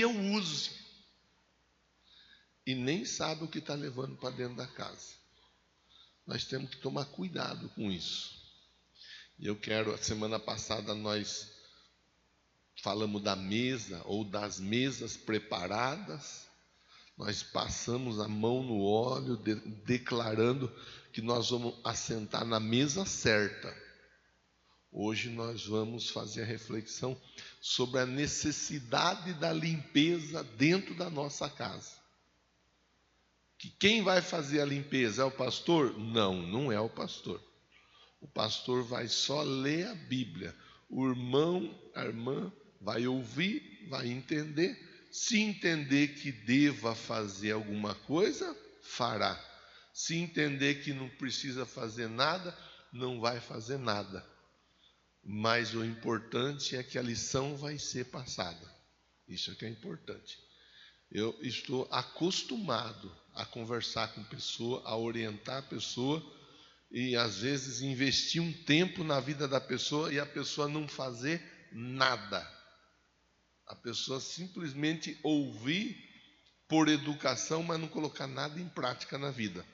eu use, e nem sabe o que está levando para dentro da casa. Nós temos que tomar cuidado com isso. E eu quero, a semana passada nós falamos da mesa, ou das mesas preparadas. Nós passamos a mão no óleo, declarando que nós vamos assentar na mesa certa. Hoje nós vamos fazer a reflexão sobre a necessidade da limpeza dentro da nossa casa. Que quem vai fazer a limpeza é o pastor? Não, não é o pastor. O pastor vai só ler a Bíblia. O irmão, a irmã vai ouvir, vai entender. Se entender que deva fazer alguma coisa, fará. Se entender que não precisa fazer nada, não vai fazer nada. Mas o importante é que a lição vai ser passada. Isso é que é importante. Eu estou acostumado a conversar com pessoa, a orientar a pessoa, e às vezes investir um tempo na vida da pessoa e a pessoa não fazer nada. A pessoa simplesmente ouvir por educação, mas não colocar nada em prática na vida.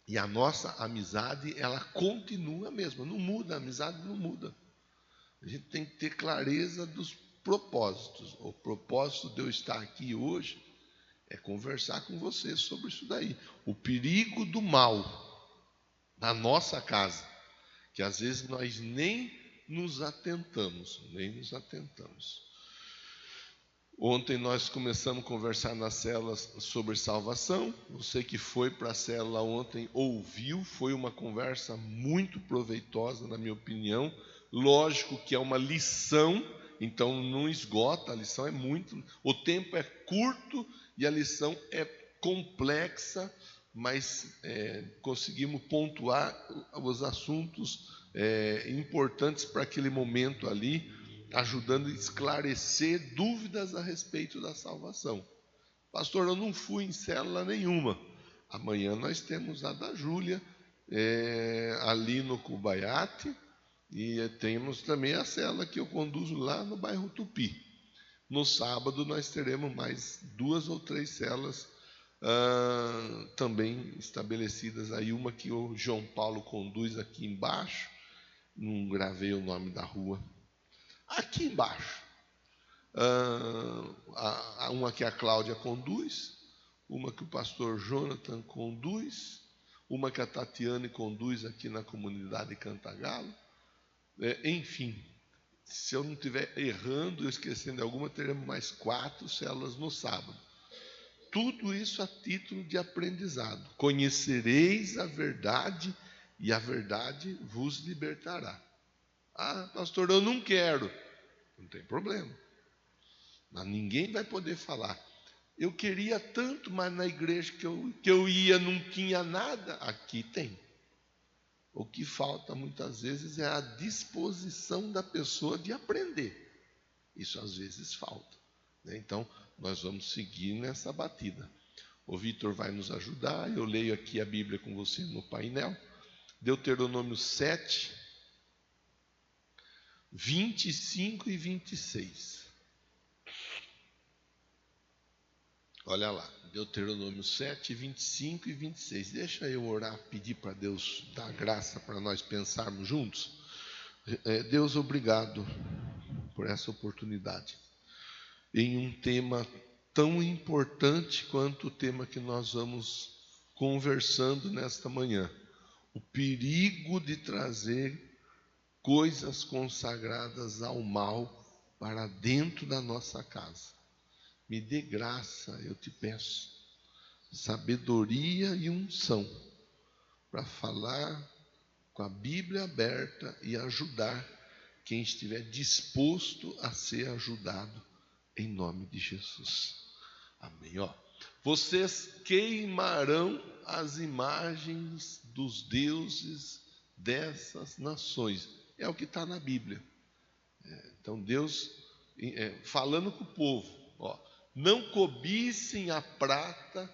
E a nossa amizade, ela continua mesmo, não muda, a amizade não muda. A gente tem que ter clareza dos propósitos. O propósito de eu estar aqui hoje é conversar com você sobre isso daí. O perigo do mal na nossa casa, que às vezes nós nem nos atentamos. Ontem nós começamos a conversar nas células sobre salvação. Você que foi para a célula ontem ouviu, foi uma conversa muito proveitosa, na minha opinião. Lógico que é uma lição, então não esgota, a lição é muito... O tempo é curto e a lição é complexa, mas conseguimos pontuar os assuntos importantes para aquele momento ali, ajudando a esclarecer dúvidas a respeito da salvação. Pastor, eu não fui em célula nenhuma. Amanhã nós temos a da Júlia, ali no Cubaiate, e temos também a célula que eu conduzo lá no bairro Tupi. No sábado nós teremos mais 2 ou 3 células também estabelecidas. Aí uma que o João Paulo conduz aqui embaixo, não gravei o nome da rua, aqui embaixo. Uma que a Cláudia conduz, uma que o pastor Jonathan conduz, uma que a Tatiane conduz aqui na comunidade Cantagalo. Enfim, se eu não estiver errando, esquecendo alguma, teremos mais 4 células no sábado. Tudo isso a título de aprendizado. Conhecereis a verdade e a verdade vos libertará. Ah, pastor, eu não quero. Não tem problema. Mas ninguém vai poder falar. Eu queria tanto, mas na igreja que eu ia não tinha nada. Aqui tem. O que falta muitas vezes é a disposição da pessoa de aprender. Isso às vezes falta, né? Então, nós vamos seguir nessa batida. O Vitor vai nos ajudar. Eu leio aqui a Bíblia com você no painel. Deuteronômio 7, 25 e 26. Olha lá, Deuteronômio 7, 25 e 26. Deixa eu orar, pedir para Deus dar graça para nós pensarmos juntos. Deus, obrigado por essa oportunidade. Em um tema tão importante quanto o tema que nós vamos conversando nesta manhã. O perigo de trazer coisas consagradas ao mal para dentro da nossa casa. Me dê graça, eu te peço, sabedoria e unção para falar com a Bíblia aberta e ajudar quem estiver disposto a ser ajudado, em nome de Jesus. Amém. Vocês queimarão as imagens dos deuses dessas nações. É o que está na Bíblia. Então Deus falando com o povo, não cobicem a prata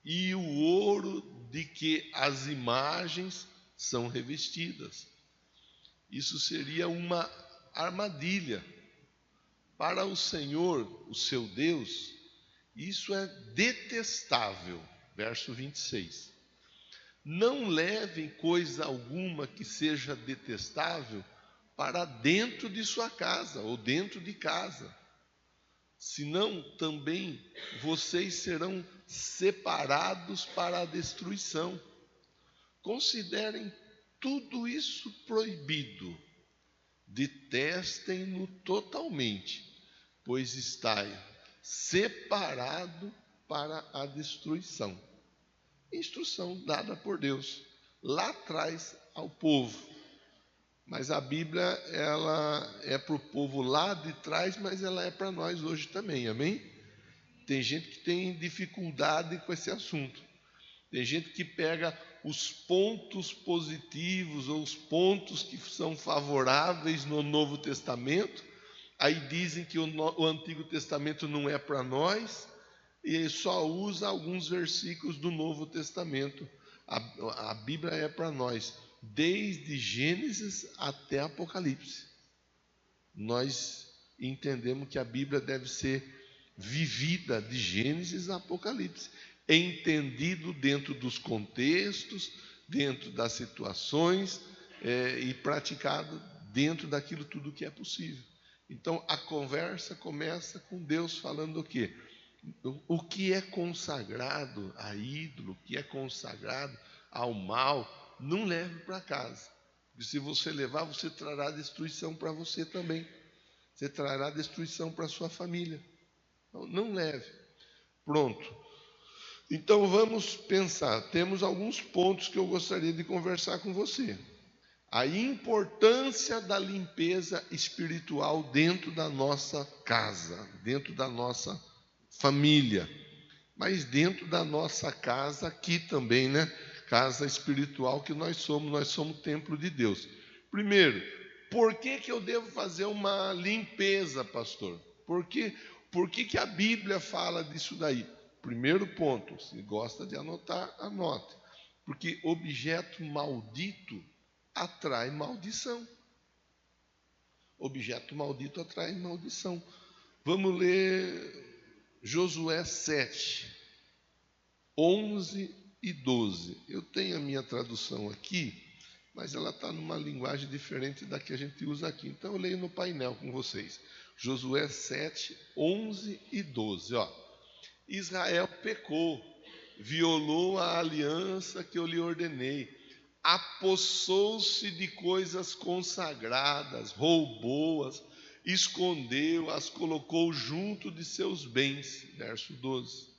e o ouro de que as imagens são revestidas. Isso seria uma armadilha para o Senhor, o seu Deus, isso é detestável. Verso 26. Não levem coisa alguma que seja detestável para dentro de sua casa ou dentro de casa, senão também vocês serão separados para a destruição. Considerem tudo isso proibido, detestem-no totalmente, pois está separado para a destruição. Instrução dada por Deus lá atrás ao povo. Mas a Bíblia, ela é para o povo lá de trás, mas ela é para nós hoje também, amém? Tem gente que tem dificuldade com esse assunto. Tem gente que pega os pontos positivos ou os pontos que são favoráveis no Novo Testamento, aí dizem que o Antigo Testamento não é para nós, e só usa alguns versículos do Novo Testamento. A Bíblia é para nós, desde Gênesis até Apocalipse. Nós entendemos que a Bíblia deve ser vivida de Gênesis a Apocalipse, entendido dentro dos contextos, dentro das situações, e praticado dentro daquilo tudo que é possível. Então a conversa começa com Deus falando o quê? O que é consagrado a ídolo, o que é consagrado ao mal, não leve para casa. Porque se você levar, você trará destruição para você também. Você trará destruição para a sua família. Então, não leve. Pronto. Então vamos pensar. Temos alguns pontos que eu gostaria de conversar com você. A importância da limpeza espiritual dentro da nossa casa, dentro da nossa família, mas dentro da nossa casa aqui também, né? Casa espiritual que nós somos templo de Deus. Primeiro, por que eu devo fazer uma limpeza, pastor? Por que a Bíblia fala disso daí? Primeiro ponto, se gosta de anotar, anote. Porque objeto maldito atrai maldição. Objeto maldito atrai maldição. Vamos ler Josué 7, 11 e 12. Eu tenho a minha tradução aqui, mas ela está numa linguagem diferente da que a gente usa aqui. Então eu leio no painel com vocês. Josué 7, 11 e 12. Israel pecou, violou a aliança que eu lhe ordenei, apossou-se de coisas consagradas, roubou-as, escondeu-as, colocou junto de seus bens. Verso 12.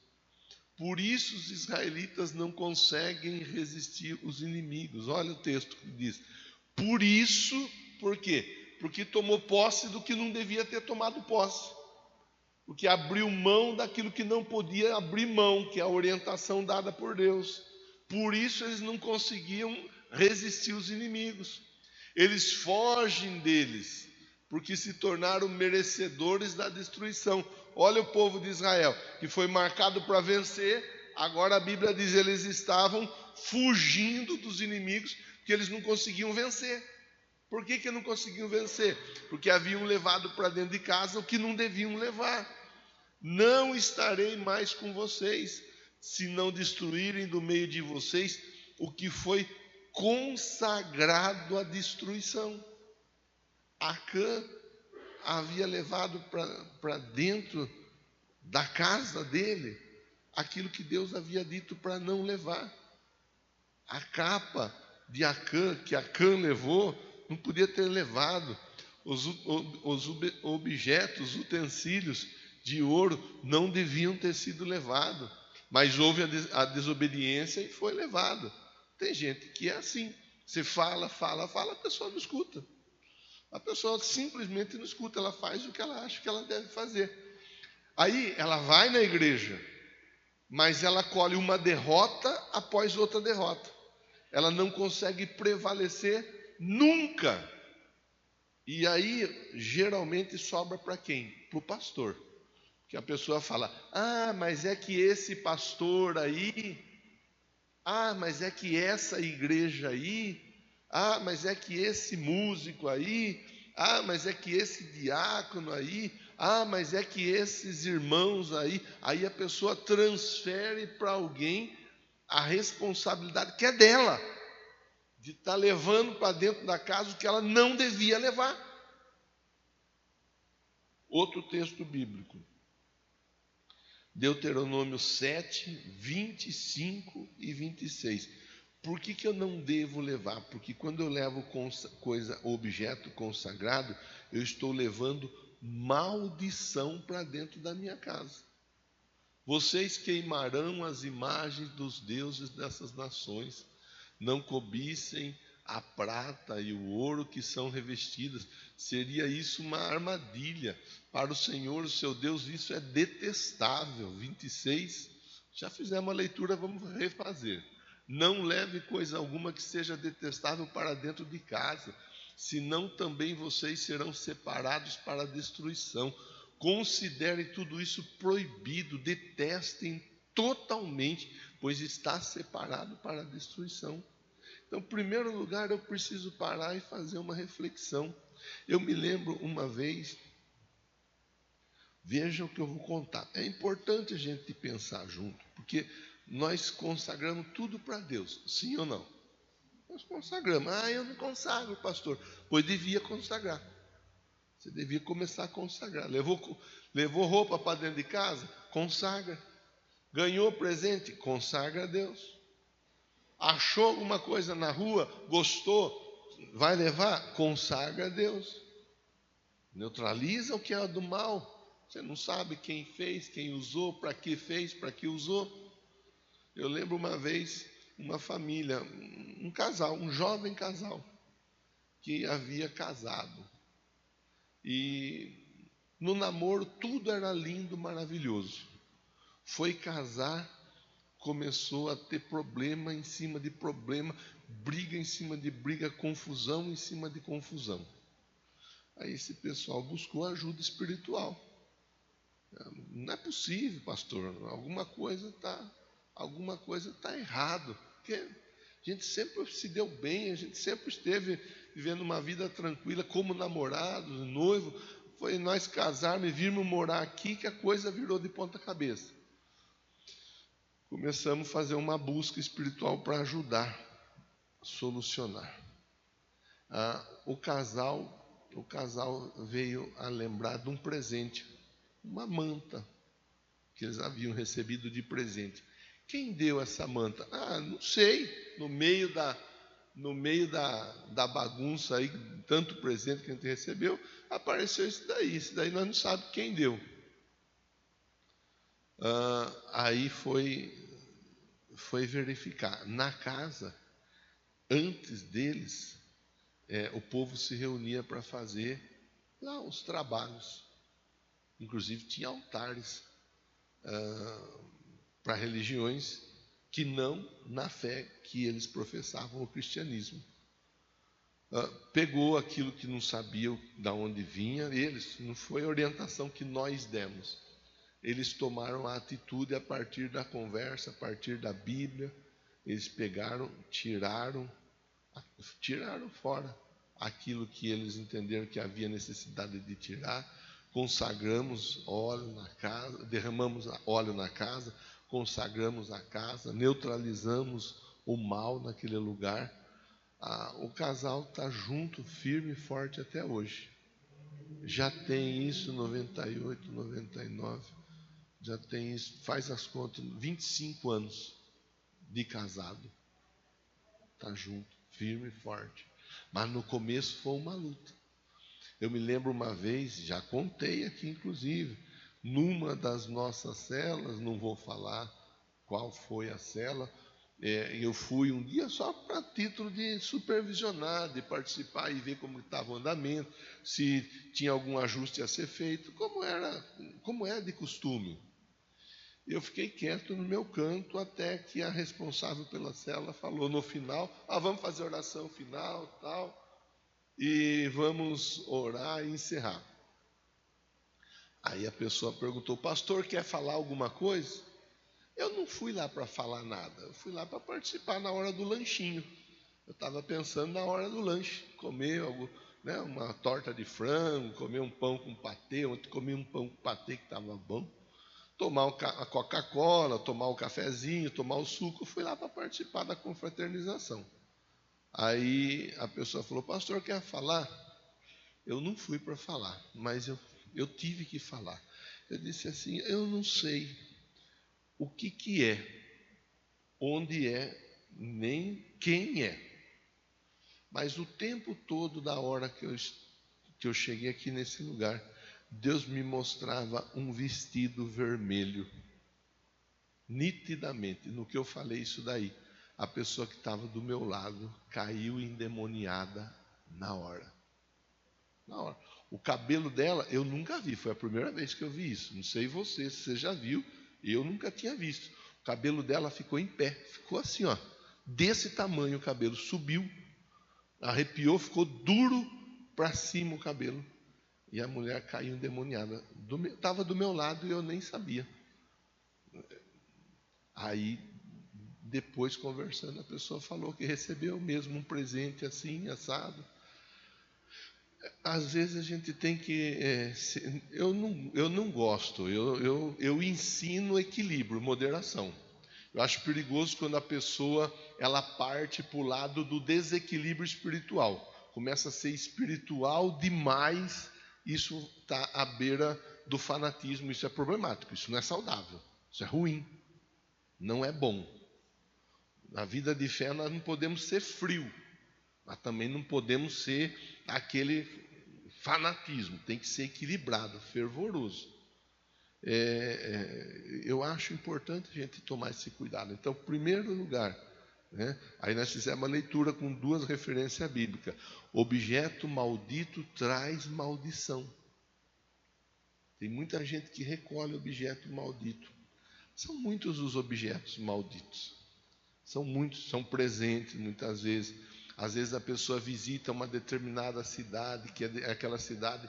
Por isso os israelitas não conseguem resistir os inimigos. Olha o texto que diz. Por isso, por quê? Porque tomou posse do que não devia ter tomado posse. Porque abriu mão daquilo que não podia abrir mão, que é a orientação dada por Deus. Por isso eles não conseguiam resistir os inimigos. Eles fogem deles, porque se tornaram merecedores da destruição. Olha o povo de Israel, que foi marcado para vencer. Agora a Bíblia diz que eles estavam fugindo dos inimigos, porque eles não conseguiam vencer. Por que não conseguiam vencer? Porque haviam levado para dentro de casa o que não deviam levar. Não estarei mais com vocês, se não destruírem do meio de vocês o que foi consagrado à destruição. Acã havia levado para dentro da casa dele aquilo que Deus havia dito para não levar. A capa de Acã, que Acã levou, não podia ter levado. Os objetos, os utensílios de ouro não deviam ter sido levados, mas houve a desobediência e foi levado. Tem gente que é assim, você fala, a pessoa não escuta. A pessoa simplesmente não escuta, ela faz o que ela acha que ela deve fazer. Aí ela vai na igreja, mas ela colhe uma derrota após outra derrota. Ela não consegue prevalecer nunca. E aí, geralmente, sobra para quem? Para o pastor. Que a pessoa fala, mas é que esse pastor aí, mas é que essa igreja aí, mas é que esse músico aí, mas é que esse diácono aí, Ah, mas é que esses irmãos aí a pessoa transfere para alguém a responsabilidade que é dela, de estar levando para dentro da casa o que ela não devia levar. Outro texto bíblico, Deuteronômio 7, 25 e 26. Por que eu não devo levar? Porque quando eu levo objeto consagrado, eu estou levando maldição para dentro da minha casa. Vocês queimarão as imagens dos deuses dessas nações. Não cobicem a prata e o ouro que são revestidas. Seria isso uma armadilha. Para o Senhor, o seu Deus, isso é detestável. 26. Já fizemos a leitura, vamos refazer. Não leve coisa alguma que seja detestável para dentro de casa, senão também vocês serão separados para a destruição. Considerem tudo isso proibido, detestem totalmente, pois está separado para a destruição. Então, em primeiro lugar, eu preciso parar e fazer uma reflexão. Eu me lembro uma vez, vejam o que eu vou contar. É importante a gente pensar junto, porque nós consagramos tudo para Deus, sim ou não? Nós consagramos. Ah, eu não consagro, pastor. Pois devia consagrar. Você devia começar a consagrar. Levou roupa para dentro de casa? Consagra. Ganhou presente? Consagra a Deus. Achou alguma coisa na rua? Gostou? Vai levar? Consagra a Deus. Neutraliza o que é do mal. Você não sabe quem fez, quem usou, para que fez, para que usou. Eu lembro uma vez, uma família, um casal, um jovem casal, que havia casado. E no namoro tudo era lindo, maravilhoso. Foi casar, começou a ter problema em cima de problema, briga em cima de briga, confusão em cima de confusão. Aí esse pessoal buscou ajuda espiritual. Não é possível, pastor, alguma coisa está errado. Porque a gente sempre se deu bem, a gente sempre esteve vivendo uma vida tranquila como namorados, noivo. Foi nós casarmos e virmos morar aqui que a coisa virou de ponta cabeça. Começamos a fazer uma busca espiritual para ajudar a solucionar. O casal veio a lembrar de um presente, uma manta que eles haviam recebido de presente. Quem deu essa manta? Não sei. No meio da bagunça aí, tanto presente que a gente recebeu, apareceu isso daí. Isso daí nós não sabemos quem deu. Aí foi verificar. Na casa, antes deles, o povo se reunia para fazer lá os trabalhos. Inclusive tinha altares para religiões que não na fé que eles professavam o cristianismo. Pegou aquilo que não sabia de onde vinha, eles, não foi a orientação que nós demos. Eles tomaram a atitude a partir da conversa, a partir da Bíblia. Eles pegaram, tiraram fora aquilo que eles entenderam que havia necessidade de tirar. Consagramos óleo na casa, derramamos óleo na casa, consagramos a casa, neutralizamos o mal naquele lugar. O casal está junto, firme e forte até hoje. Já tem isso 98, 99, já tem isso, faz as contas, 25 anos de casado. Está junto, firme e forte. Mas no começo foi uma luta. Eu me lembro uma vez, já contei aqui inclusive, numa das nossas celas, não vou falar qual foi a cela, eu fui um dia só para título de supervisionar, de participar e ver como estava o andamento, se tinha algum ajuste a ser feito, como é de costume. Eu fiquei quieto no meu canto até que a responsável pela cela falou no final, vamos fazer oração final, tal, e vamos orar e encerrar. Aí a pessoa perguntou, pastor, quer falar alguma coisa? Eu não fui lá para falar nada, eu fui lá para participar na hora do lanchinho. Eu estava pensando na hora do lanche, comer algo, né, uma torta de frango, comer um pão com patê, ontem comi um pão com patê que estava bom, tomar a Coca-Cola, tomar o cafezinho, tomar o suco. Eu fui lá para participar da confraternização. Aí a pessoa falou: pastor, quer falar? Eu não fui para falar, mas eu tive que falar. Eu disse assim: eu não sei o que é, onde é, nem quem é. Mas o tempo todo, da hora que eu cheguei aqui nesse lugar, Deus me mostrava um vestido vermelho. Nitidamente, no que eu falei isso daí, a pessoa que estava do meu lado caiu endemoniada na hora. Na hora. O cabelo dela eu nunca vi, foi a primeira vez que eu vi isso. Não sei se você já viu, eu nunca tinha visto. O cabelo dela ficou em pé, ficou assim, ó, desse tamanho o cabelo, subiu, arrepiou, ficou duro para cima o cabelo. E a mulher caiu endemoniada. Estava do meu lado e eu nem sabia. Aí, depois conversando, a pessoa falou que recebeu mesmo um presente assim, assado. Às vezes a gente tem que... eu não gosto, eu ensino equilíbrio, moderação. Eu acho perigoso quando a pessoa ela parte para o lado do desequilíbrio espiritual. Começa a ser espiritual demais, isso está à beira do fanatismo, isso é problemático, isso não é saudável, isso é ruim, não é bom. Na vida de fé nós não podemos ser frio, mas também não podemos ser aquele fanatismo, tem que ser equilibrado, fervoroso. Eu acho importante a gente tomar esse cuidado. Então, em primeiro lugar, né, aí nós fizemos uma leitura com 2 referências bíblicas. Objeto maldito traz maldição. Tem muita gente que recolhe objeto maldito. São muitos os objetos malditos. São muitos, são presentes muitas vezes. Às vezes a pessoa visita uma determinada cidade, que é aquela cidade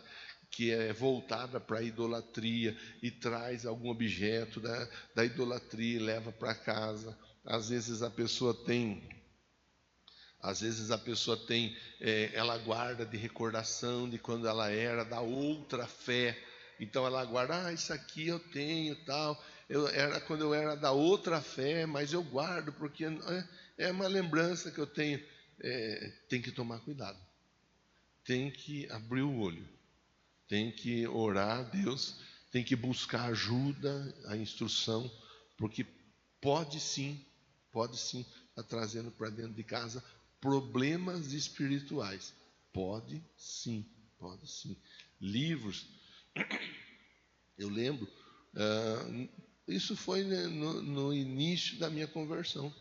que é voltada para a idolatria, e traz algum objeto da idolatria e leva para casa. Às vezes a pessoa tem, ela guarda de recordação de quando ela era da outra fé. Então ela guarda, isso aqui eu tenho, tal. Era quando eu era da outra fé, mas eu guardo porque é uma lembrança que eu tenho. Tem que tomar cuidado. Tem que abrir o olho. Tem que orar a Deus, tem que buscar ajuda, a instrução, porque pode sim estar trazendo para dentro de casa problemas espirituais. Pode sim. Livros, eu lembro, isso foi no início da minha conversão,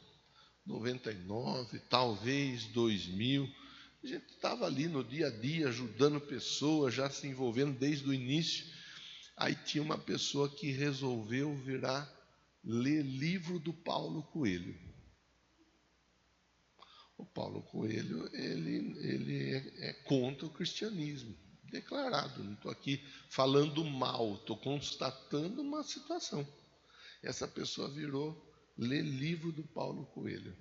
99, talvez 2000. A gente estava ali no dia a dia, ajudando pessoas, já se envolvendo desde o início. Aí tinha uma pessoa que resolveu ler livro do Paulo Coelho. O Paulo Coelho, ele é contra o cristianismo, declarado. Não estou aqui falando mal, estou constatando uma situação. Essa pessoa virou ler livro do Paulo Coelho.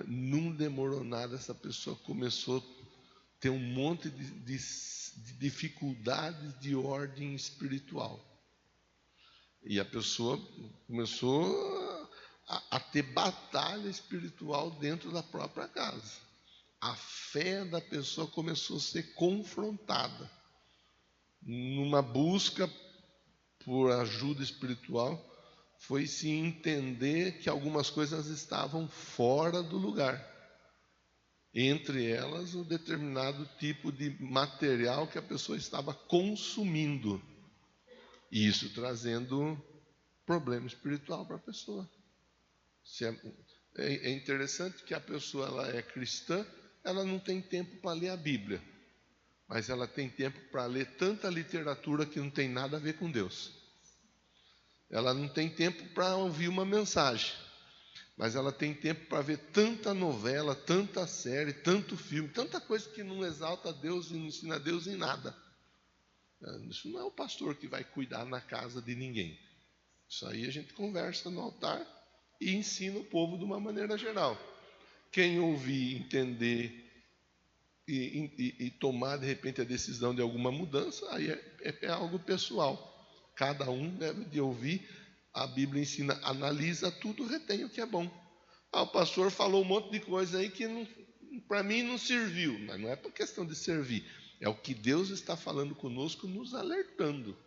Não demorou nada, essa pessoa começou a ter um monte de dificuldades de ordem espiritual. E a pessoa começou a ter batalha espiritual dentro da própria casa. A fé da pessoa começou a ser confrontada. Numa busca por ajuda espiritual, foi se entender que algumas coisas estavam fora do lugar. Entre elas, um determinado tipo de material que a pessoa estava consumindo. E isso trazendo problema espiritual para a pessoa. É interessante que a pessoa ela é cristã, ela não tem tempo para ler a Bíblia. Mas ela tem tempo para ler tanta literatura que não tem nada a ver com Deus. Ela não tem tempo para ouvir uma mensagem, mas ela tem tempo para ver tanta novela, tanta série, tanto filme, tanta coisa que não exalta a Deus e não ensina a Deus em nada. Isso não é o pastor que vai cuidar na casa de ninguém. Isso aí a gente conversa no altar e ensina o povo de uma maneira geral. Quem ouvir, entender e tomar, de repente, a decisão de alguma mudança, aí é algo pessoal. Cada um deve de ouvir. A Bíblia ensina, analisa tudo, retém o que é bom. O pastor falou um monte de coisa aí que para mim não serviu. Mas não é por questão de servir. É o que Deus está falando conosco, nos alertando.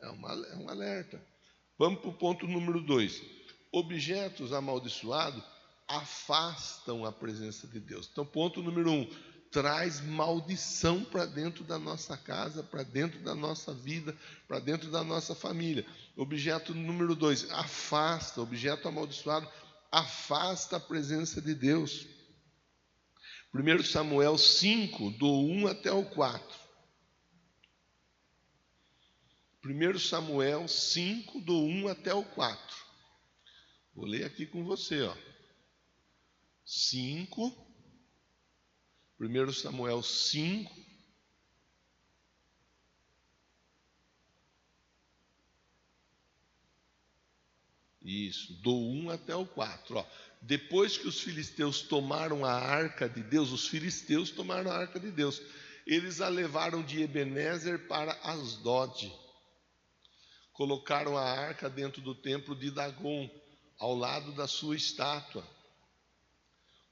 É um alerta. Vamos para o ponto número 2. Objetos amaldiçoados afastam a presença de Deus. Então, ponto número 1. Traz maldição para dentro da nossa casa, para dentro da nossa vida, para dentro da nossa família. Objeto número 2. Afasta, objeto amaldiçoado afasta a presença de Deus. 1 Samuel 5, do 1 até o 4. 1 Samuel 5, do 1 até o 4. Vou ler aqui com você, ó. 5, 1 Samuel 5, isso, do 1 até o 4. Ó. Depois que os filisteus tomaram a arca de Deus, os filisteus tomaram a arca de Deus, eles a levaram de Ebenezer para Asdod. Colocaram a arca dentro do templo de Dagon, ao lado da sua estátua.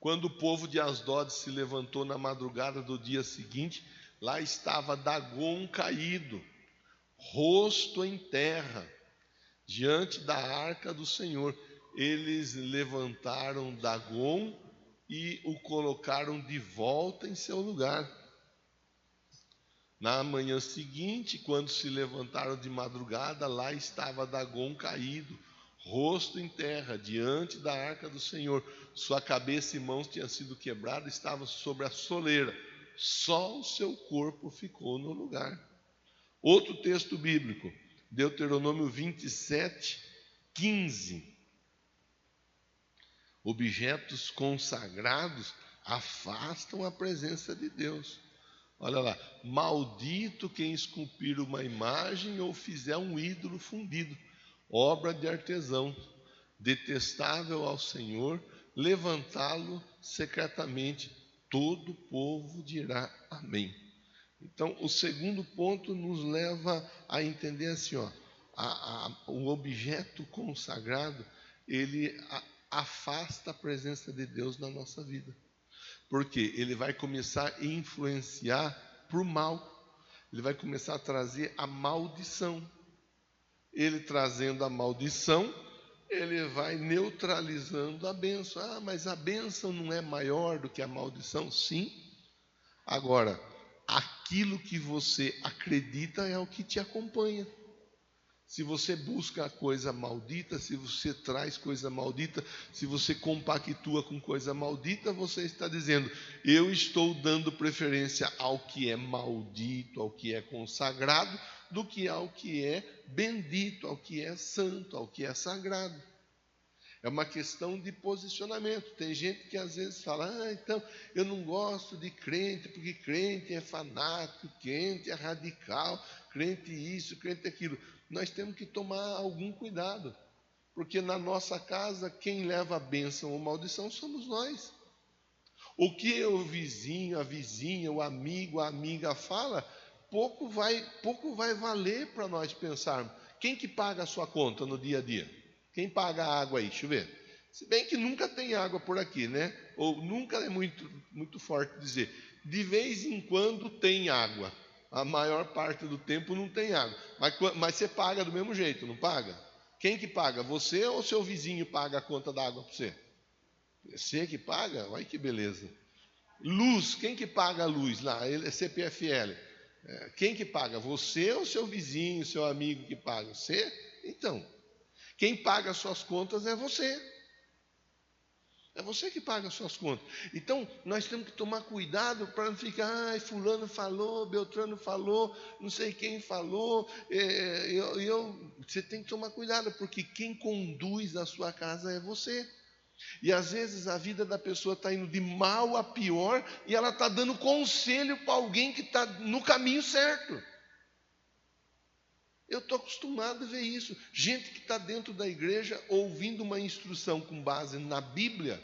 Quando o povo de Asdod se levantou na madrugada do dia seguinte, lá estava Dagon caído, rosto em terra, diante da arca do Senhor. Eles levantaram Dagon e o colocaram de volta em seu lugar. Na manhã seguinte, quando se levantaram de madrugada, lá estava Dagon caído, rosto em terra, diante da arca do Senhor. Sua cabeça e mãos tinham sido quebradas, estava sobre a soleira. Só o seu corpo ficou no lugar. Outro texto bíblico, Deuteronômio 27, 15. Objetos consagrados afastam a presença de Deus. Olha lá, maldito quem esculpir uma imagem ou fizer um ídolo fundido, obra de artesão, detestável ao Senhor, levantá-lo secretamente, todo o povo dirá amém. Então, o segundo ponto nos leva a entender assim, ó, o objeto consagrado, ele afasta a presença de Deus na nossa vida. Porque ele vai começar a influenciar para o mal. Ele vai começar a trazer a maldição. Ele trazendo a maldição, ele vai neutralizando a bênção. Ah, mas a bênção não é maior do que a maldição? Sim. Agora, aquilo que você acredita é o que te acompanha. Se você busca coisa maldita, se você traz coisa maldita, se você compactua com coisa maldita, você está dizendo, eu estou dando preferência ao que é maldito, ao que é consagrado, do que ao que é bendito, ao que é santo, ao que é sagrado. É uma questão de posicionamento. Tem gente que às vezes fala, então eu não gosto de crente, porque crente é fanático, crente é radical, crente isso, crente aquilo. Nós temos que tomar algum cuidado, porque na nossa casa quem leva a bênção ou maldição somos nós. O que o vizinho, a vizinha, o amigo, a amiga fala, pouco vai valer para nós pensarmos. Quem que paga a sua conta no dia a dia? Quem paga a água aí? Deixa eu ver. Se bem que nunca tem água por aqui, né? Ou nunca é muito forte dizer. De vez em quando tem água. A maior parte do tempo não tem água. Mas você paga do mesmo jeito, não paga? Quem que paga? Você ou seu vizinho paga a conta da água para você? Você que paga? Olha que beleza. Luz, quem que paga a luz lá? Ele é CPFL. Quem que paga? Você ou seu vizinho, seu amigo que paga? Você? Então, quem paga as suas contas é você. É você que paga as suas contas. Então, nós temos que tomar cuidado para não ficar, fulano falou, Beltrano falou, não sei quem falou. Você tem que tomar cuidado, porque quem conduz a sua casa é você. E às vezes a vida da pessoa está indo de mal a pior e ela está dando conselho para alguém que está no caminho certo. Eu estou acostumado a ver isso. Gente que está dentro da igreja ouvindo uma instrução com base na Bíblia,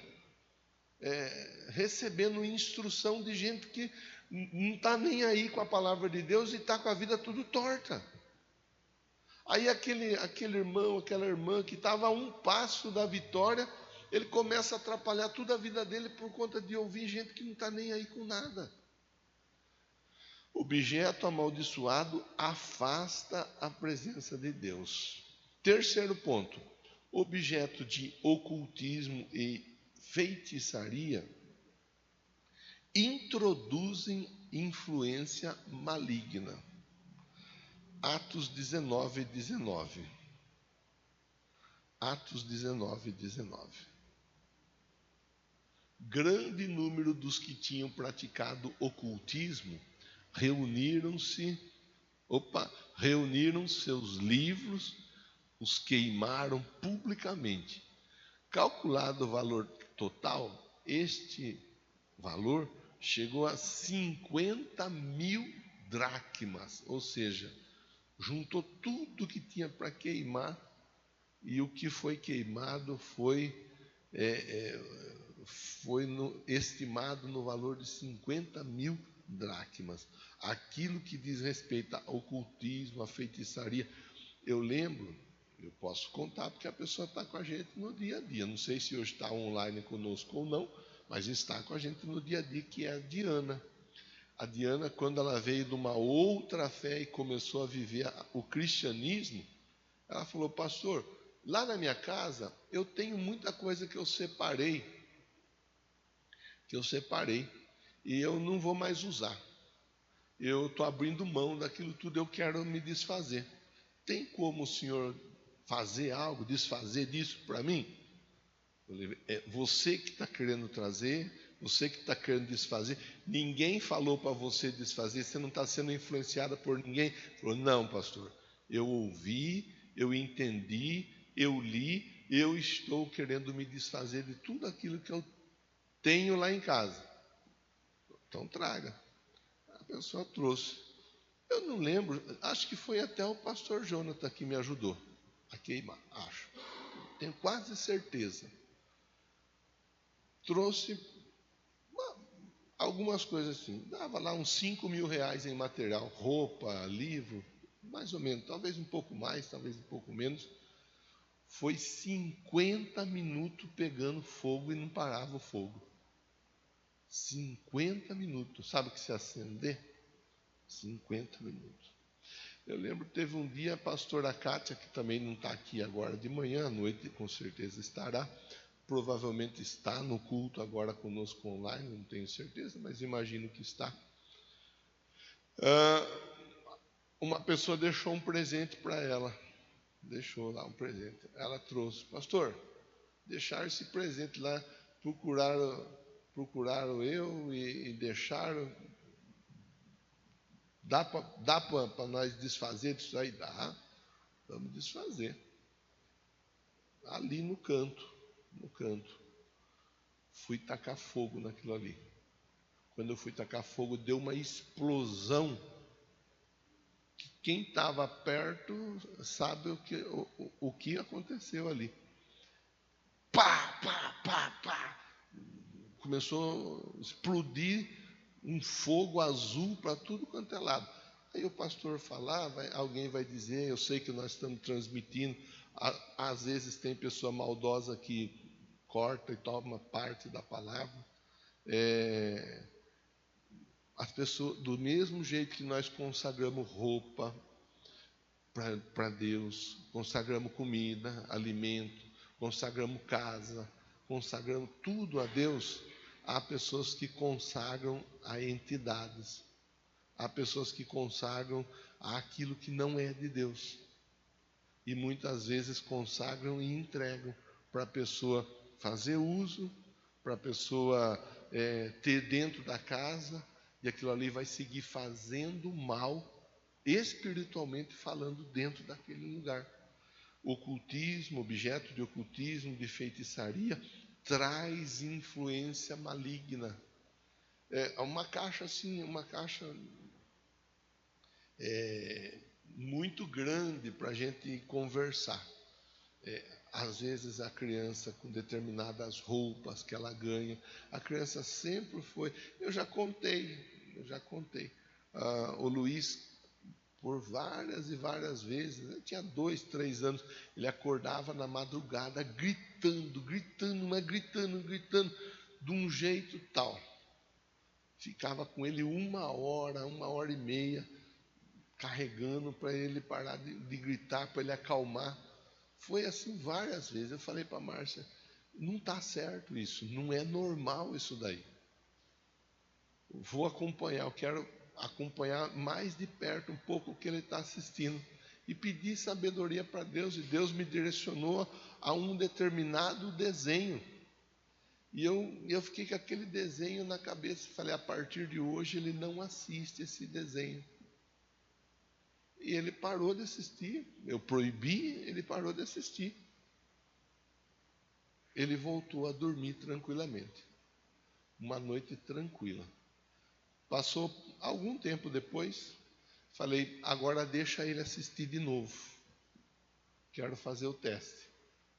recebendo instrução de gente que não está nem aí com a palavra de Deus e está com a vida tudo torta. Aí aquele irmão, aquela irmã que estava a um passo da vitória, ele começa a atrapalhar toda a vida dele por conta de ouvir gente que não está nem aí com nada. Objeto amaldiçoado afasta a presença de Deus. Terceiro ponto, objeto de ocultismo e feitiçaria introduzem influência maligna. Atos 19, 19. Atos 19, 19. Grande número dos que tinham praticado ocultismo reuniram seus livros, os queimaram publicamente. Calculado o valor total, este valor chegou a 50.000 dracmas, ou seja, juntou tudo que tinha para queimar, e o que foi queimado foi estimado no valor de 50.000 dracmas. Aquilo que diz respeito ao ocultismo, à feitiçaria. Eu lembro, eu posso contar porque a pessoa está com a gente no dia a dia. Não sei se hoje está online conosco ou não, mas está com a gente no dia a dia, que é a Diana. A Diana, quando ela veio de uma outra fé e começou a viver o cristianismo, ela falou: pastor, lá na minha casa eu tenho muita coisa que eu separei, e eu não vou mais usar. Eu estou abrindo mão daquilo tudo, eu quero me desfazer. Tem como o senhor fazer algo, desfazer disso para mim? É você que está querendo trazer, você que está querendo desfazer. Ninguém falou para você desfazer, você não está sendo influenciada por ninguém. Falou: não, pastor, eu ouvi, eu entendi, eu li, eu estou querendo me desfazer de tudo aquilo que eu tenho lá em casa. Então traga. A pessoa trouxe. Eu não lembro, acho que foi até o pastor Jonathan que me ajudou a queimar, acho. Tenho quase certeza. Trouxe algumas coisas assim, dava lá uns 5.000 reais em material, roupa, livro, mais ou menos, talvez um pouco mais, talvez um pouco menos. Foi 50 minutos pegando fogo e não parava o fogo. 50 minutos, sabe o que se acender? 50 minutos. Eu lembro, teve um dia a pastora Kátia, que também não está aqui agora de manhã, à noite com certeza estará, provavelmente está no culto agora conosco online, não tenho certeza, mas imagino que está. Uma pessoa deixou um presente para ela, deixou lá um presente, ela trouxe: pastor, deixaram esse presente lá, procuraram eu e deixaram. Dá para nós desfazer disso aí? Dá, vamos desfazer. Ali no canto. Fui tacar fogo naquilo ali. Quando eu fui tacar fogo, deu uma explosão. Quem estava perto sabe o que aconteceu ali. Pá, pá, pá, pá. Começou a explodir um fogo azul para tudo quanto é lado. Aí o pastor falava, alguém vai dizer, eu sei que nós estamos transmitindo, às vezes tem pessoa maldosa que corta e toma parte da palavra. As pessoas, do mesmo jeito que nós consagramos roupa para Deus, consagramos comida, alimento, consagramos casa, consagramos tudo a Deus, há pessoas que consagram a entidades, há pessoas que consagram aquilo que não é de Deus, e muitas vezes consagram e entregam para a pessoa fazer uso, para a pessoa ter dentro da casa, e aquilo ali vai seguir fazendo mal, espiritualmente falando, dentro daquele lugar. Ocultismo, objeto de ocultismo, de feitiçaria, traz influência maligna. Uma caixa assim, muito grande para a gente conversar. Às vezes a criança com determinadas roupas que ela ganha, a criança sempre foi. Eu já contei. O Luiz, por várias e várias vezes, ele tinha 2, 3 anos, ele acordava na madrugada gritando, de um jeito tal. Ficava com ele 1 hora e meia, carregando para ele parar de gritar, para ele acalmar. Foi assim várias vezes. Eu falei para a Márcia, não está certo isso, não é normal isso daí. Vou acompanhar, eu quero acompanhar mais de perto um pouco o que ele está assistindo. E pedi sabedoria para Deus, e Deus me direcionou a um determinado desenho. E eu fiquei com aquele desenho na cabeça e falei, a partir de hoje ele não assiste esse desenho. E ele parou de assistir. Eu proibi, ele parou de assistir. Ele voltou a dormir tranquilamente. Uma noite tranquila. Passou algum tempo depois, falei, agora deixa ele assistir de novo. Quero fazer o teste.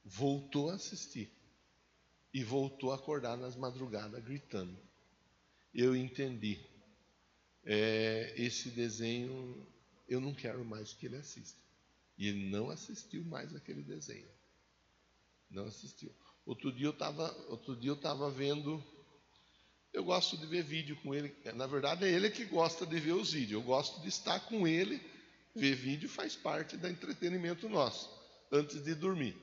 Voltou a assistir. E voltou a acordar nas madrugadas gritando. Eu entendi. Esse desenho eu não quero mais que ele assista. E ele não assistiu mais aquele desenho. Não assistiu. Outro dia eu estava vendo. Eu gosto de ver vídeo com ele. Na verdade, é ele que gosta de ver os vídeos. Eu gosto de estar com ele. Ver vídeo faz parte do entretenimento nosso, antes de dormir.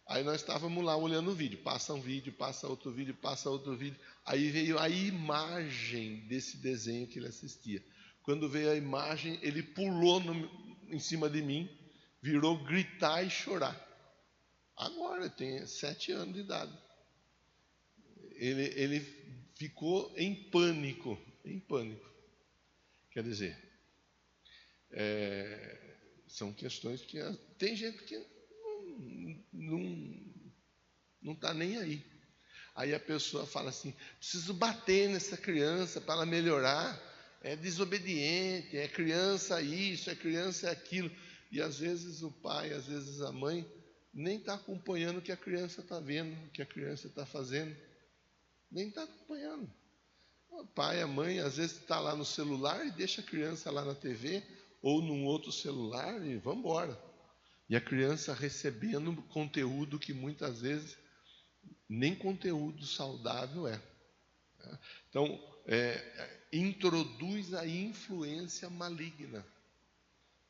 Aí nós estávamos lá olhando o vídeo. Passa um vídeo, passa outro vídeo, passa outro vídeo. Aí veio a imagem desse desenho que ele assistia. Quando veio a imagem, ele pulou em cima de mim, virou gritar e chorar. Agora, tem 7 anos de idade. Ele ficou em pânico. Quer dizer, são questões que tem gente que não está nem aí. Aí a pessoa fala assim, preciso bater nessa criança para ela melhorar. É desobediente, é criança isso, é criança aquilo. E às vezes o pai, às vezes a mãe, nem está acompanhando o que a criança está vendo, o que a criança está fazendo. Nem está acompanhando. O pai, a mãe, às vezes está lá no celular e deixa a criança lá na TV ou num outro celular e vamos embora. E a criança recebendo conteúdo que muitas vezes nem conteúdo saudável é. Então, introduz a influência maligna.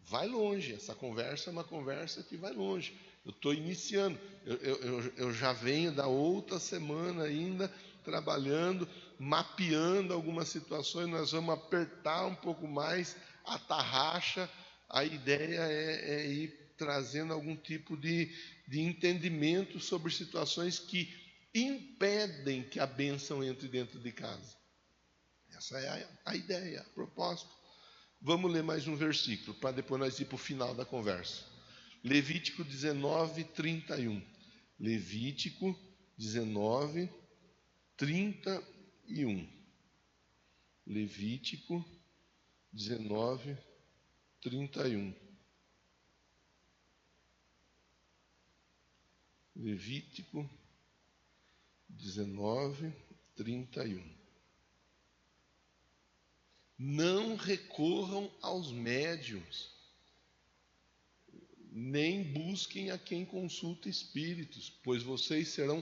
Vai longe, essa conversa é uma conversa que vai longe. Eu estou iniciando, eu já venho da outra semana ainda, trabalhando, mapeando algumas situações, nós vamos apertar um pouco mais a tarraxa. A ideia é ir trazendo algum tipo de entendimento sobre situações que impedem que a bênção entre dentro de casa. Essa é a ideia, a propósito. Vamos ler mais um versículo, para depois nós ir para o final da conversa. Levítico 19, 31. Levítico 19, 31. Levítico 19, 31. Levítico 19, 31. Não recorram aos médiuns, nem busquem a quem consulta espíritos, pois vocês serão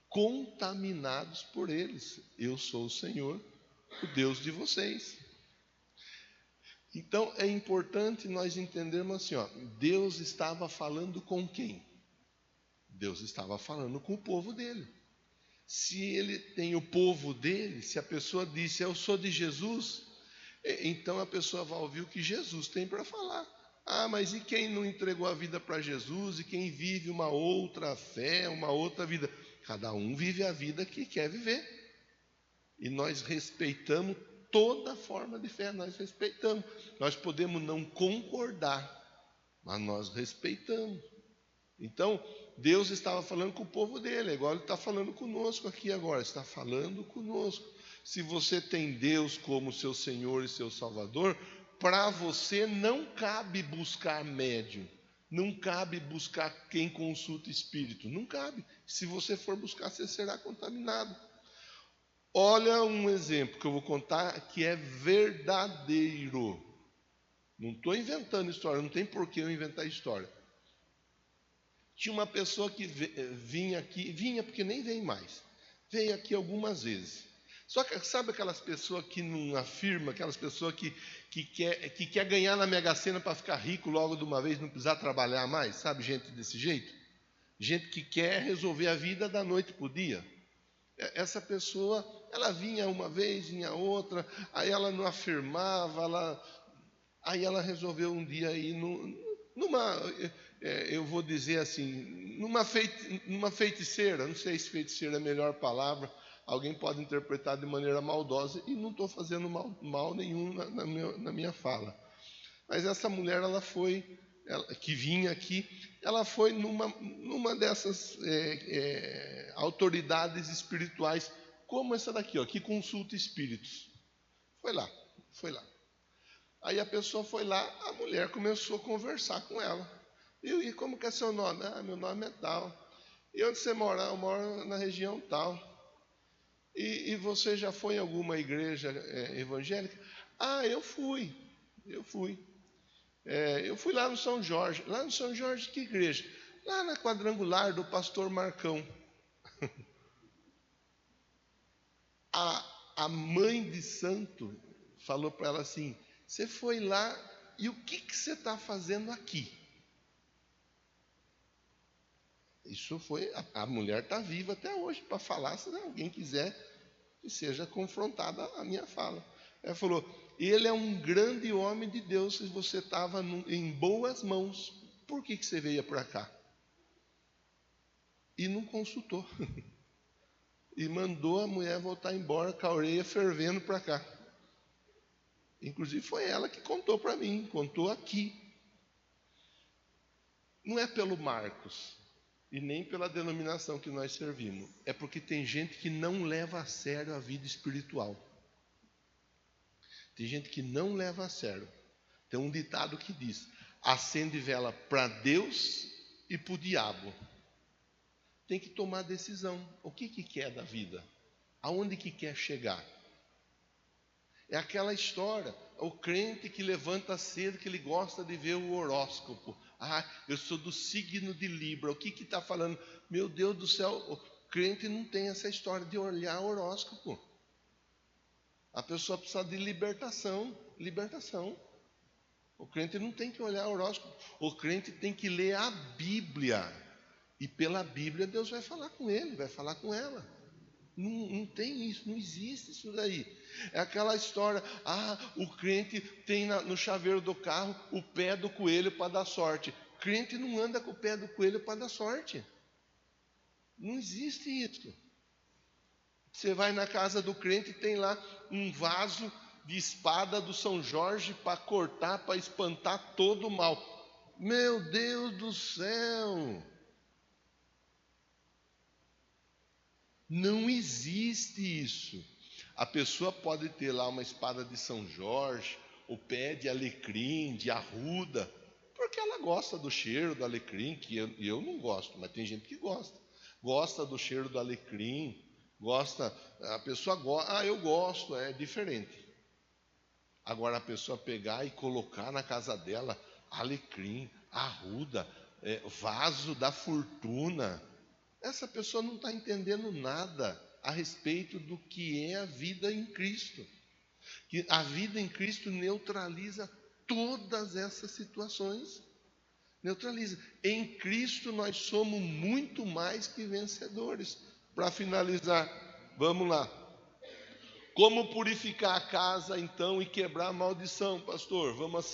contaminados por eles. Eu sou o Senhor, o Deus de vocês. Então é importante nós entendermos assim, Deus estava falando com quem? Deus estava falando com o povo dele. Se ele tem o povo dele, se a pessoa disse, eu sou de Jesus, então a pessoa vai ouvir o que Jesus tem para falar. Mas e quem não entregou a vida para Jesus? E quem vive uma outra fé, uma outra vida? Cada um vive a vida que quer viver. E nós respeitamos toda forma de fé, nós respeitamos. Nós podemos não concordar, mas nós respeitamos. Então, Deus estava falando com o povo dele, igual Ele está falando conosco aqui agora, está falando conosco. Se você tem Deus como seu Senhor e seu Salvador, para você não cabe buscar médium, Não cabe buscar quem consulta espírito. Não cabe. Se você for buscar, você será contaminado. Olha um exemplo que eu vou contar que é verdadeiro. Não estou inventando história, não tem por que eu inventar história. Tinha uma pessoa que vinha aqui, vinha porque nem vem mais. Veio aqui algumas vezes. Só que sabe aquelas pessoas que não afirmam, aquelas pessoas que quer ganhar na Mega Sena para ficar rico logo de uma vez, não precisar trabalhar mais, sabe, gente desse jeito? Gente que quer resolver a vida da noite para o dia. Essa pessoa, ela vinha uma vez, vinha outra, aí ela não afirmava, aí ela resolveu um dia ir eu vou dizer assim, numa feiticeira, não sei se feiticeira é a melhor palavra, alguém pode interpretar de maneira maldosa, e não estou fazendo mal nenhum na minha fala. Mas essa mulher, que vinha aqui, ela foi numa dessas autoridades espirituais, como essa daqui, que consulta espíritos. Foi lá. Aí a pessoa foi lá, a mulher começou a conversar com ela. E como que é seu nome? Meu nome é tal. E onde você mora? Eu moro na região tal. E você já foi em alguma igreja evangélica? Eu fui. Eu fui lá no São Jorge. Lá no São Jorge, que igreja? Lá na quadrangular do pastor Marcão. A mãe de santo falou para ela assim: você foi lá e o que você está fazendo aqui? Isso foi, a mulher está viva até hoje para falar, se alguém quiser que seja confrontada a minha fala. Ela falou: ele é um grande homem de Deus, se você estava em boas mãos, por que você veio para cá? E não consultou. E mandou a mulher voltar embora com a orelha fervendo para cá. Inclusive foi ela que contou para mim, contou aqui. Não é pelo Marcos e nem pela denominação que nós servimos. É porque tem gente que não leva a sério a vida espiritual. Tem gente que não leva a sério. Tem um ditado que diz: acende vela para Deus e para o diabo. Tem que tomar decisão. O que quer da vida? Aonde que quer chegar? É aquela história, o crente que levanta cedo, que ele gosta de ver o horóscopo. Eu sou do signo de Libra. O que está falando? Meu Deus do céu, o crente não tem essa história de olhar o horóscopo. A pessoa precisa de libertação. O crente não tem que olhar o horóscopo. O crente tem que ler a Bíblia. E pela Bíblia Deus vai falar com ele, vai falar com ela. Não tem isso, não existe isso daí. É aquela história: o crente tem no chaveiro do carro o pé do coelho para dar sorte. Crente não anda com o pé do coelho para dar sorte. Não existe isso. Você vai na casa do crente e tem lá um vaso de espada do São Jorge para cortar, para espantar todo o mal. Meu Deus do céu! Não existe isso. A pessoa pode ter lá uma espada de São Jorge, o pé de alecrim, de arruda, porque ela gosta do cheiro do alecrim, que eu não gosto, mas tem gente que gosta. Gosta do cheiro do alecrim, a pessoa gosta, eu gosto, é diferente. Agora a pessoa pegar e colocar na casa dela alecrim, arruda, vaso da fortuna, essa pessoa não está entendendo nada a respeito do que é a vida em Cristo. Que a vida em Cristo neutraliza todas essas situações. Neutraliza. Em Cristo nós somos muito mais que vencedores. Para finalizar, vamos lá. Como purificar a casa, então, e quebrar a maldição, pastor? Vamos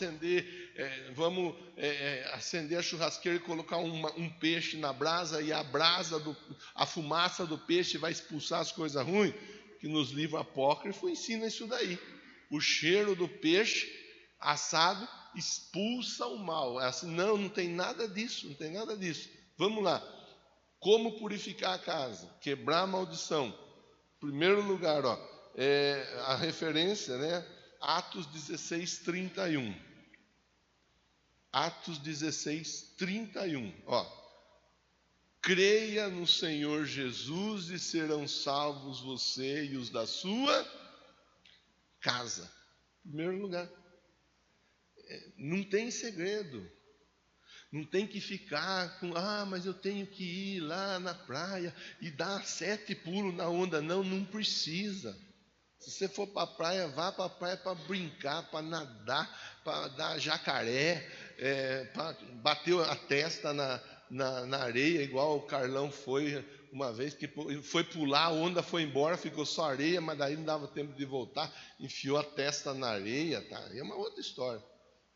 acender a churrasqueira e colocar um peixe na brasa, e a fumaça do peixe vai expulsar as coisas ruins? Que nos livros apócrifos ensina isso daí. O cheiro do peixe assado expulsa o mal. É assim, não tem nada disso, Vamos lá. Como purificar a casa? Quebrar a maldição. Em primeiro lugar, a referência, Atos 16, 31. Atos 16, 31. Creia no Senhor Jesus e serão salvos você e os da sua casa. Em primeiro lugar. Não tem segredo. Não tem que ficar com, mas eu tenho que ir lá na praia e dar 7 pulos na onda. Não, não precisa. Se você for para a praia, vá para a praia para brincar, para nadar, para dar jacaré, para bater a testa na areia, igual o Carlão foi uma vez, que foi pular, a onda foi embora, ficou só areia, mas daí não dava tempo de voltar, enfiou a testa na areia, tá? É uma outra história.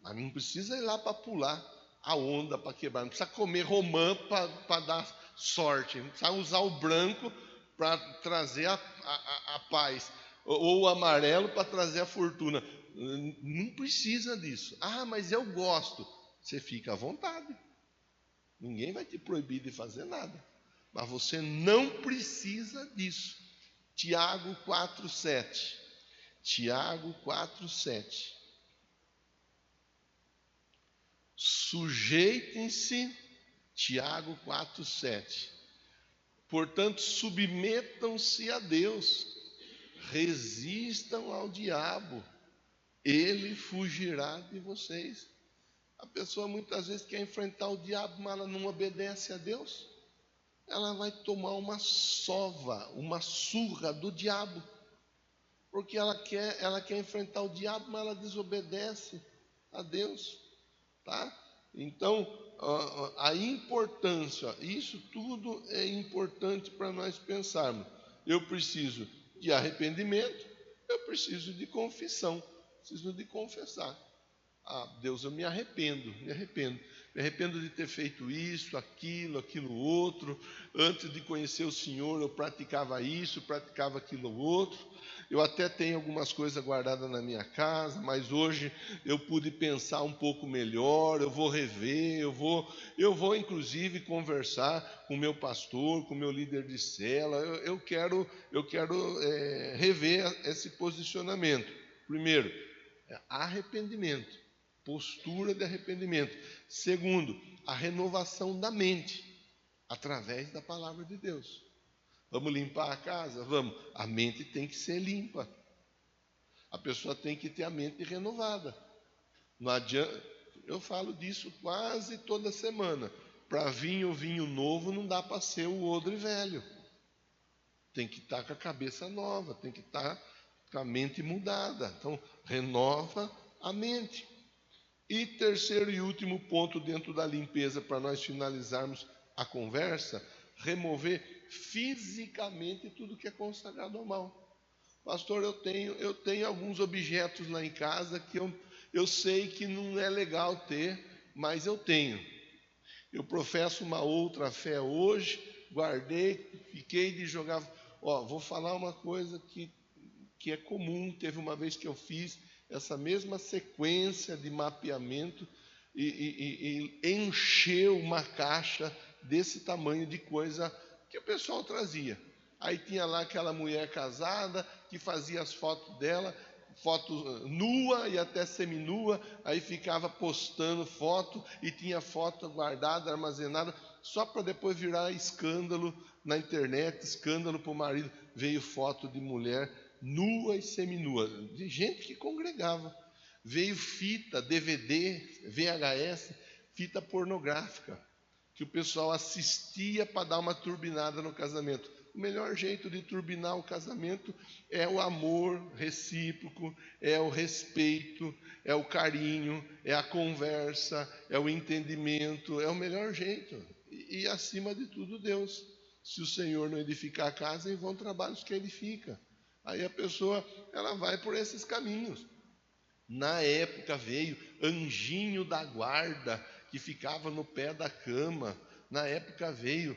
Mas não precisa ir lá para pular a onda, para quebrar, não precisa comer romã para dar sorte, não precisa usar o branco para trazer a paz, ou o amarelo para trazer a fortuna. Não precisa disso. Mas eu gosto. Você fica à vontade. Ninguém vai te proibir de fazer nada. Mas você não precisa disso. Tiago 4,7. Tiago 4,7. Sujeitem-se, Tiago 4,7. Portanto, submetam-se a Deus, resistam ao diabo, ele fugirá de vocês. A pessoa muitas vezes quer enfrentar o diabo, mas ela não obedece a Deus. Ela vai tomar uma sova, uma surra do diabo, porque ela quer enfrentar o diabo, mas ela desobedece a Deus, tá? Então, a importância, isso tudo é importante para nós pensarmos. Eu preciso de arrependimento, eu preciso de confissão, preciso de confessar. Deus, eu me arrependo. Me arrependo de ter feito isso, aquilo outro. Antes de conhecer o Senhor, eu praticava isso, praticava aquilo outro. Eu até tenho algumas coisas guardadas na minha casa, mas hoje eu pude pensar um pouco melhor, eu vou rever, eu vou inclusive conversar com o meu pastor, com o meu líder de cela. Eu quero rever esse posicionamento. Primeiro, arrependimento. Postura de arrependimento. Segundo, a renovação da mente, através da palavra de Deus. Vamos limpar a casa? Vamos. A mente tem que ser limpa. A pessoa tem que ter a mente renovada. Não adianta, eu falo disso quase toda semana. Para vir o vinho novo, não dá para ser o odre velho. Tem que estar com a cabeça nova, tem que estar com a mente mudada. Então, renova a mente. E terceiro e último ponto dentro da limpeza, para nós finalizarmos a conversa, remover fisicamente tudo que é consagrado ao mal. Pastor, eu tenho alguns objetos lá em casa que eu sei que não é legal ter, mas eu tenho. Eu professo uma outra fé hoje, guardei, fiquei de jogar. Vou falar uma coisa que é comum. Teve uma vez que eu fiz essa mesma sequência de mapeamento e encheu uma caixa desse tamanho de coisa que o pessoal trazia. Aí tinha lá aquela mulher casada que fazia as fotos dela, foto nua e até seminua, aí ficava postando foto e tinha foto guardada, armazenada, só para depois virar escândalo na internet, escândalo para o marido. Veio foto de mulher nua e seminua, de gente que congregava. Veio fita, DVD, VHS, fita pornográfica, que o pessoal assistia para dar uma turbinada no casamento. O melhor jeito de turbinar o casamento é o amor recíproco, é o respeito, é o carinho, é a conversa, é o entendimento, é o melhor jeito. E acima de tudo, Deus. Se o Senhor não edificar a casa, em vão trabalhos que edifica. Aí a pessoa, ela vai por esses caminhos. Na época veio anjinho da guarda, que ficava no pé da cama. Na época veio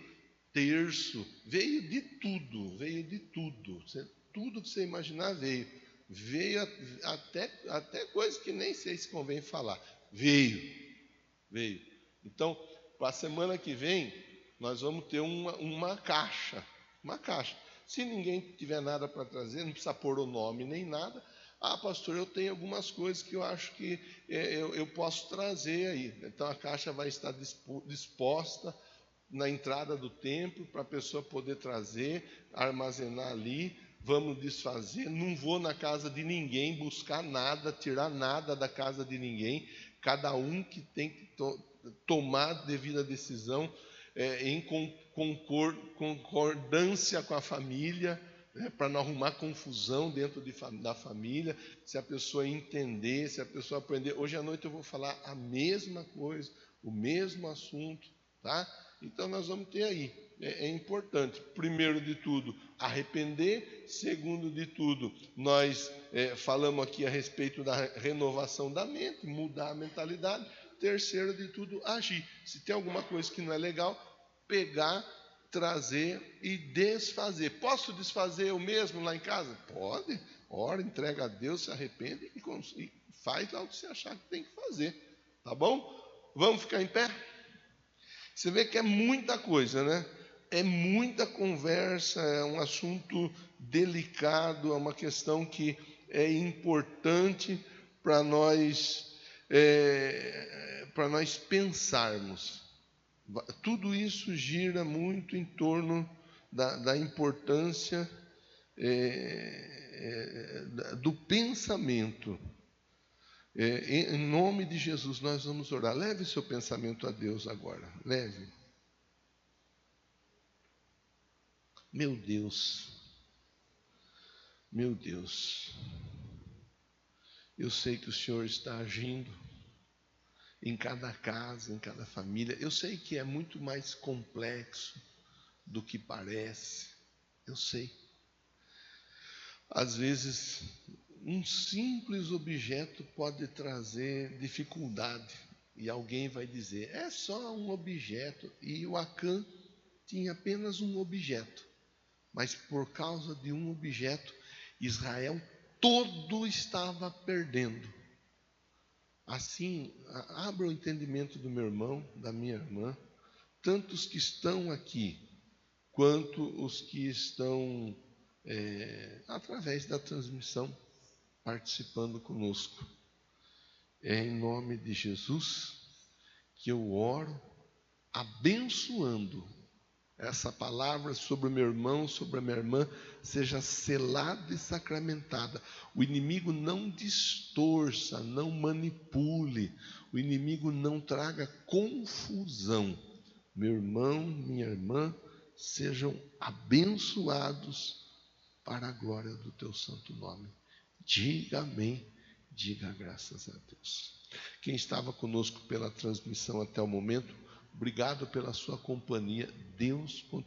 terço, veio de tudo. Tudo que você imaginar veio. Veio até coisas que nem sei se convém falar. Veio. Então, para a semana que vem, nós vamos ter uma caixa. Se ninguém tiver nada para trazer, não precisa pôr o nome nem nada, Ah, pastor, eu tenho algumas coisas que eu acho que eu posso trazer aí. Então a caixa vai estar disposta na entrada do templo para a pessoa poder trazer, armazenar ali. Vamos desfazer. Não vou na casa de ninguém buscar nada, tirar nada da casa de ninguém. Cada um que tem que tomar devida decisão em concordância com a família, para não arrumar confusão dentro da família. Se a pessoa entender, se a pessoa aprender. Hoje à noite eu vou falar a mesma coisa, o mesmo assunto, tá? Então nós vamos ter aí, é importante, primeiro de tudo, arrepender. Segundo de tudo, nós falamos aqui a respeito da renovação da mente, mudar a mentalidade. Terceiro de tudo, agir. Se tem alguma coisa que não é legal, pegar, trazer e desfazer. Posso desfazer eu mesmo lá em casa? Pode. Ora, entrega a Deus, se arrepende e faz lá o que você achar que tem que fazer. Tá bom? Vamos ficar em pé? Você vê que é muita coisa, né? É muita conversa, é um assunto delicado, é uma questão que é importante para nós pensarmos. Tudo isso gira muito em torno da importância do pensamento. Em nome de Jesus nós vamos orar. Leve seu pensamento a Deus agora. Leve. Meu Deus. Meu Deus. Eu sei que o Senhor está agindo em cada casa, em cada família. Eu sei que é muito mais complexo do que parece. Eu sei. Às vezes, um simples objeto pode trazer dificuldade. E alguém vai dizer, é só um objeto. E o Acã tinha apenas um objeto. Mas por causa de um objeto, Israel todo estava perdendo. Assim, abra o entendimento do meu irmão, da minha irmã, tanto os que estão aqui, quanto os que estão através da transmissão, participando conosco. É em nome de Jesus que eu oro, abençoando essa palavra sobre o meu irmão, sobre a minha irmã, seja selada e sacramentada. O inimigo não distorça, não manipule, o inimigo não traga confusão. Meu irmão, minha irmã, sejam abençoados para a glória do teu santo nome. Diga amém, diga graças a Deus. Quem estava conosco pela transmissão até o momento, obrigado pela sua companhia. Deus continue.